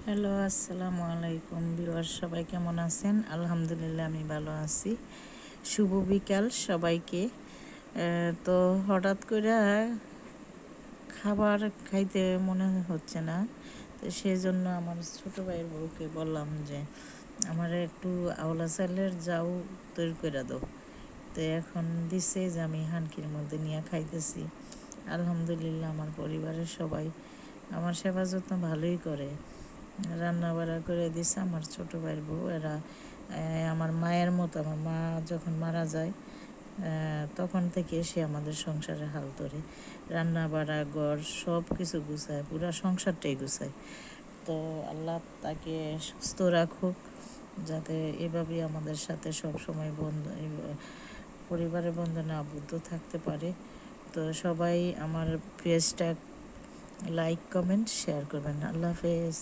Hello, আসসালামু আলাইকুম viewer, সবাই কেমন আছেন? আলহামদুলিল্লাহ আমি ভালো আছি। শুভ বিকাল সবাইকে। তো হঠাৎ করে খাবার খাইতে মনে হচ্ছে না, তো সেই জন্য আমার ছোটো ভাইয়ের বউকে বললাম যে আমার একটু আওলা চালের যাও তৈরি করে দাও। তো এখন দিছে যে আমি হানকির মধ্যে নিয়ে খাইতেছি। আলহামদুলিল্লাহ আমার পরিবারের সবাই আমার সেবা যত্ন ভালোই করে, রান্না বাড়া করে দিছে। আমার ছোটো ভাইয়ের বউ এরা আমার মায়ের মতো। আমার মা যখন মারা যায় তখন থেকে সে আমাদের সংসারে হাল ধরে, রান্না বাড়া ঘর সব কিছু গুছায়, পুরো সংসারটাই গুছায়। তো আল্লাহ তাকে সুস্থ রাখুক, যাতে এভাবেই আমাদের সাথে সব সময় পরিবারের বন্ধনে আবদ্ধ থাকতে পারে। তো সবাই আমার পেজটা লাইক কমেন্ট শেয়ার করবেন। আল্লাহ হাফেজ।